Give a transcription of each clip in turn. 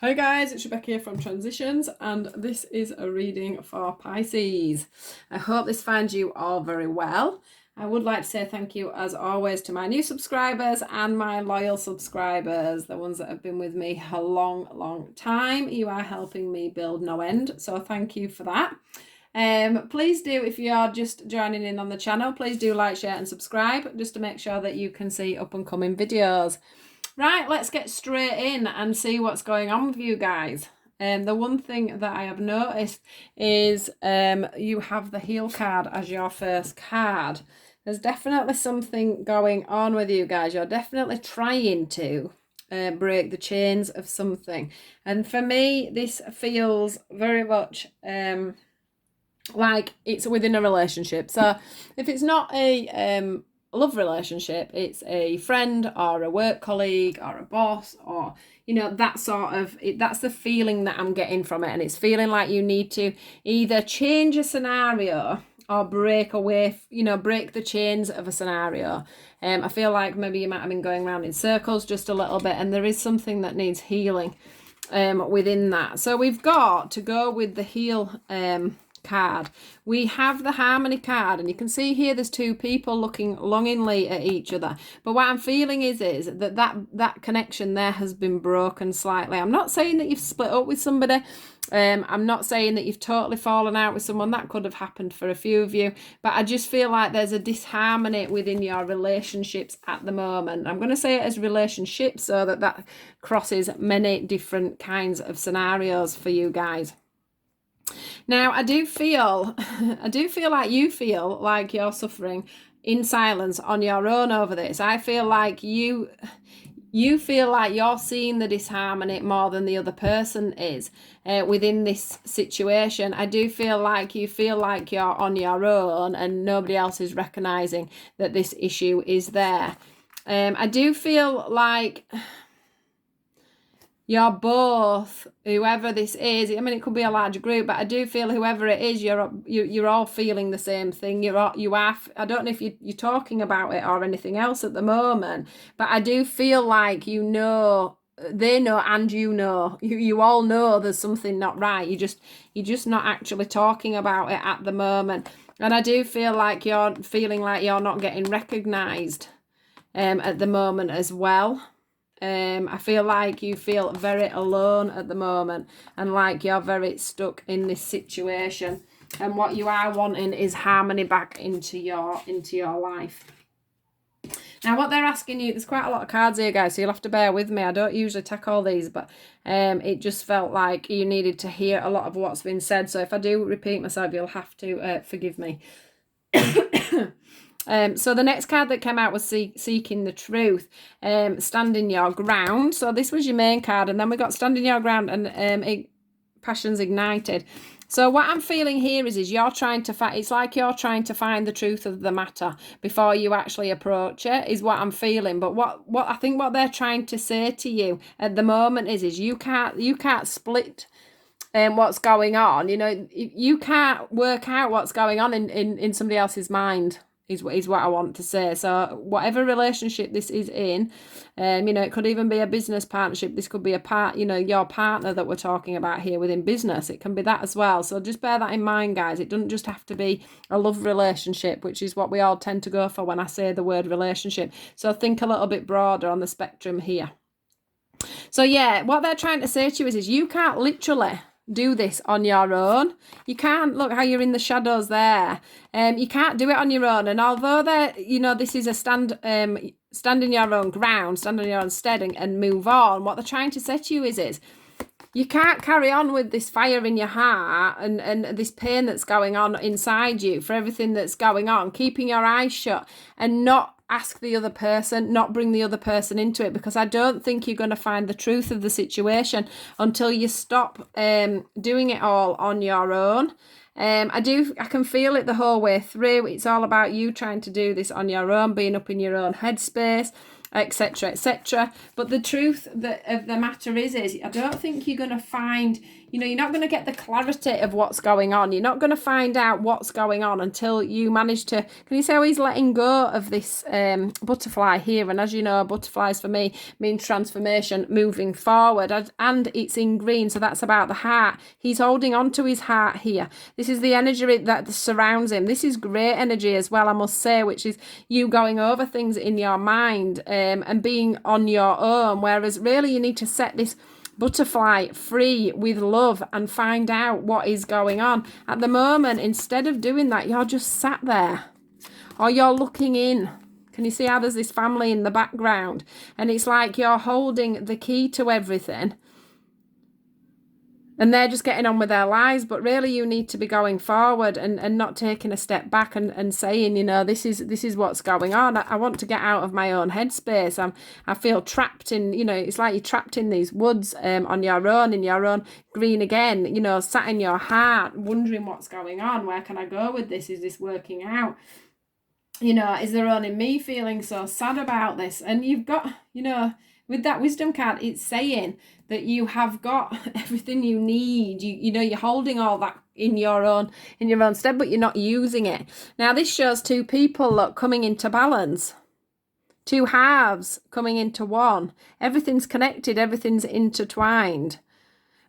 Hi guys, it's Rebecca here from Transitions, and this is a reading for Pisces. I hope this finds you all very well. I would like to say thank you as always to my new subscribers and my loyal subscribers, the ones that have been with me a long time. You are helping me build no end, so thank you for that. Please do, if you are just joining in on the channel, please do like, share and subscribe just to make sure that you can see up and coming videos. Right, let's get straight in and see what's going on with you guys. The one thing that I have noticed is you have the Heal card as your first card. There's definitely something going on with you guys. You're definitely trying to break the chains of something. And for me, this feels very much like it's within a relationship. So if it's not a love relationship, it's a friend or a work colleague or a boss, or that sort of that's the feeling that I'm getting from it. And it's feeling like you need to either change a scenario or break away, break the chains of a scenario. I feel like maybe you might have been going around in circles just a little bit, and there is something that needs healing within that. So we've got to go with the Heal card. We have the Harmony card, and you can see here there's two people looking longingly at each other. But what I'm feeling is that connection there has been broken slightly. I'm not saying that you've split up with somebody. I'm not saying that you've totally fallen out with someone. That could have happened for a few of you, but I just feel like there's a disharmony within your relationships at the moment. I'm going to say it as relationships so that crosses many different kinds of scenarios for you guys. Now, I do feel like you feel like you're suffering in silence on your own over this. I feel like you feel like you're seeing the disharmony more than the other person is within this situation. I do feel like you feel like you're on your own and nobody else is recognizing that this issue is there. I do feel like you're both, whoever this is, I mean, it could be a large group, but I do feel whoever it is, you're all feeling the same thing. You are. I don't know if you're talking about it or anything else at the moment, but I do feel like they know, and you all know there's something not right. You're just not actually talking about it at the moment. And I do feel like you're feeling like you're not getting recognized at the moment as well. I feel like you feel very alone at the moment, and like you're very stuck in this situation, and what you are wanting is harmony back into your life. Now, what they're asking you, there's quite a lot of cards here, guys, so you'll have to bear with me. I don't usually tackle these, but it just felt like you needed to hear a lot of what's been said. So if I do repeat myself, you'll have to forgive me. So the next card that came out was Seeking the Truth, Standing Your Ground. So this was your main card, and then we got Standing Your Ground and Passions Ignited. So what I'm feeling here is you're trying to find, it's like you're trying to find the truth of the matter before you actually approach it, is what I'm feeling. But what I think what they're trying to say to you at the moment is you can't split what's going on. You can't work out what's going on in somebody else's mind. Is what I want to say. So whatever relationship this is in, it could even be a business partnership. This could be your partner that we're talking about here within business. It can be that as well. So just bear that in mind, guys. It doesn't just have to be a love relationship, which is what we all tend to go for when I say the word relationship. So think a little bit broader on the spectrum here. So yeah, what they're trying to say to you is you can't literally do this on your own. You can't. Look how you're in the shadows there. You can't do it on your own. And although this is a stand in your own ground, stand on your own stead and move on, what they're trying to say to you is you can't carry on with this fire in your heart and this pain that's going on inside you for everything that's going on, keeping your eyes shut and not ask the other person, not bring the other person into it, because I don't think you're going to find the truth of the situation until you stop doing it all on your own. I can feel it the whole way through. It's all about you trying to do this on your own, being up in your own headspace. etc., etc. But the truth of the matter is I don't think you're going to find, you're not going to get the clarity of what's going on. You're not going to find out what's going on until you manage to, can you see how he's letting go of this butterfly here? And as you know, butterflies for me means transformation, moving forward, and it's in green, so that's about the heart. He's holding on to his heart here. This is the energy that surrounds him. This is great energy as well, I must say, which is you going over things in your mind and being on your own, whereas really you need to set this butterfly free with love and find out what is going on. At the moment, instead of doing that, you're just sat there or you're looking in. Can you see how there's this family in the background? And it's like you're holding the key to everything and they're just getting on with their lives. But really you need to be going forward and not taking a step back and saying, this is what's going on. I want to get out of my own headspace. I feel trapped in, it's like you're trapped in these woods on your own, in your own green again, sat in your heart, wondering what's going on. Where can I go with this? Is this working out? Is there only me feeling so sad about this? And you've got, with that wisdom card, it's saying that you have got everything you need. You're holding all that in your own stead, but you're not using it. Now, this shows two people coming into balance. Two halves coming into one. Everything's connected, everything's intertwined.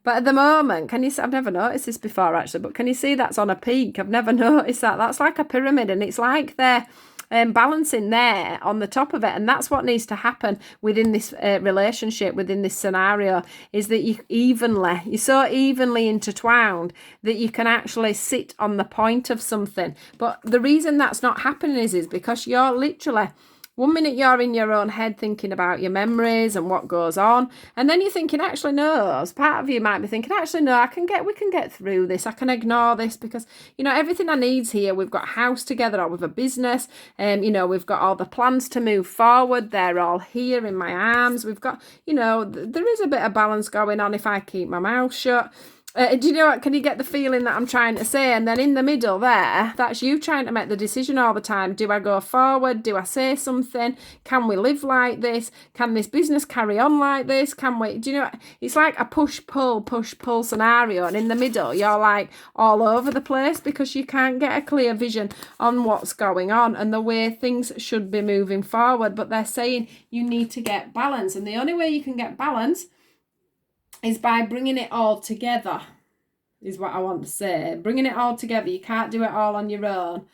But at the moment, can you see, I've never noticed this before actually, but can you see that's on a peak? I've never noticed that. That's like a pyramid, and it's like they're balancing there on the top of it. And that's what needs to happen within this relationship, within this scenario, is that you're so evenly intertwined that you can actually sit on the point of something. But the reason that's not happening is because you're literally, 1 minute you're in your own head thinking about your memories and what goes on, and then you're thinking, actually no, as part of you might be thinking, actually no, we can get through this, I can ignore this, because everything I need's here. We've got a house together, or with a business, we've got all the plans to move forward, they're all here in my arms. We've got, there is a bit of balance going on if I keep my mouth shut. Do you know what? Can you get the feeling that I'm trying to say? And then in the middle there, that's you trying to make the decision all the time. Do I go forward? Do I say something? Can we live like this? Can this business carry on like this? Can we? Do you know? It's like a push-pull scenario. And in the middle, you're like all over the place because you can't get a clear vision on what's going on and the way things should be moving forward. But they're saying you need to get balance. And the only way you can get balance is by bringing it all together, is what I want to say. Bringing it all together. You can't do it all on your own.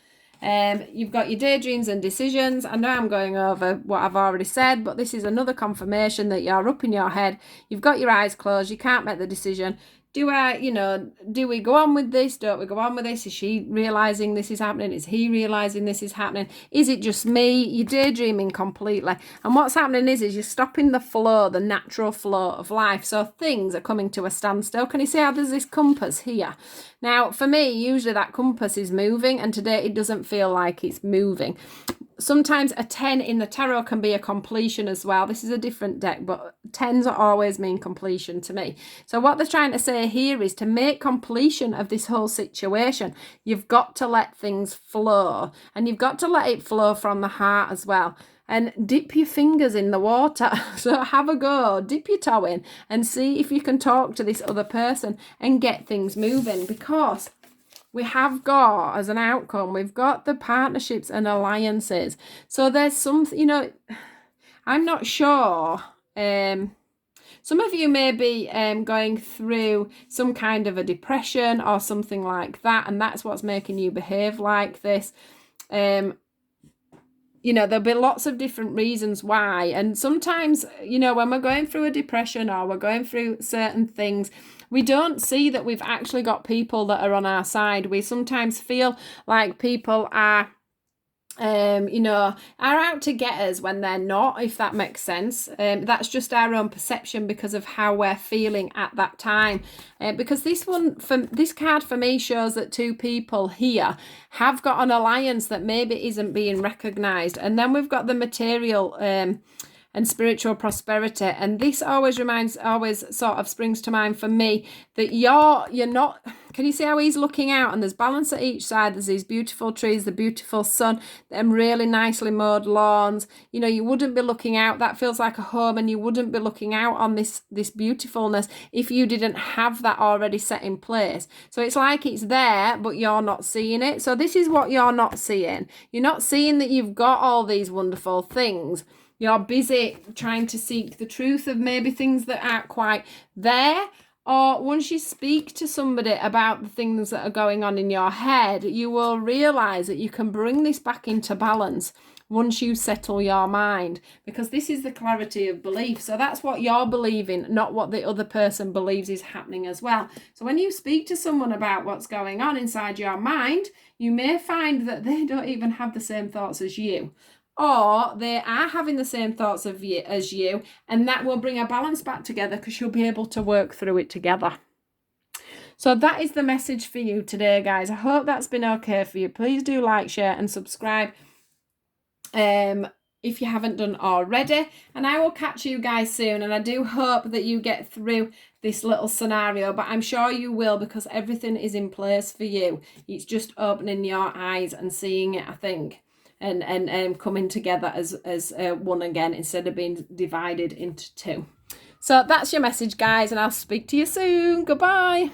You've got your daydreams and decisions. I know I'm going over what I've already said, but this is another confirmation that you're up in your head. You've got your eyes closed. You can't make the decision. Do we go on with this? Don't we go on with this? Is she realising this is happening? Is he realising this is happening? Is it just me? You're daydreaming completely. And what's happening is you're stopping the flow, the natural flow of life. So things are coming to a standstill. Can you see how there's this compass here? Now, for me, usually that compass is moving, and today it doesn't feel like it's moving. Sometimes a 10 in the tarot can be a completion as well. This is a different deck, but 10s always mean completion to me. So what they're trying to say here is to make completion of this whole situation, you've got to let things flow, and you've got to let it flow from the heart as well. And dip your fingers in the water. So have a go, dip your toe in and see if you can talk to this other person and get things moving, because we have got, as an outcome, we've got the partnerships and alliances. So there's some, I'm not sure. Some of you may be going through some kind of a depression or something like that, and that's what's making you behave like this. There'll be lots of different reasons why. And sometimes, when we're going through a depression or we're going through certain things, we don't see that we've actually got people that are on our side. We sometimes feel like people are out to get us when they're not, if that makes sense. That's just our own perception because of how we're feeling at that time. Because this card for me shows that two people here have got an alliance that maybe isn't being recognised. And then we've got the material and spiritual prosperity. And this always sort of springs to mind for me that you're not, can you see how he's looking out and there's balance at each side? There's these beautiful trees, the beautiful sun, them really nicely mowed lawns. You know, you wouldn't be looking out. That feels like a home, and you wouldn't be looking out on this beautifulness if you didn't have that already set in place. So it's like it's there, but you're not seeing it. So this is what you're not seeing. You're not seeing that you've got all these wonderful things. You're busy trying to seek the truth of maybe things that aren't quite there. Or once you speak to somebody about the things that are going on in your head, you will realise that you can bring this back into balance once you settle your mind, because this is the clarity of belief. So that's what you're believing, not what the other person believes is happening as well. So when you speak to someone about what's going on inside your mind, you may find that they don't even have the same thoughts as you, or they are having the same thoughts as you, and that will bring a balance back together because you'll be able to work through it together. So that is the message for you today, guys. I hope that's been okay for you. Please do like, share and subscribe if you haven't done already, and I will catch you guys soon. And I do hope that you get through this little scenario, but I'm sure you will, because everything is in place for you. It's just opening your eyes and seeing it, I think, and coming together as one again instead of being divided into two. So that's your message, guys, and I'll speak to you soon. Goodbye.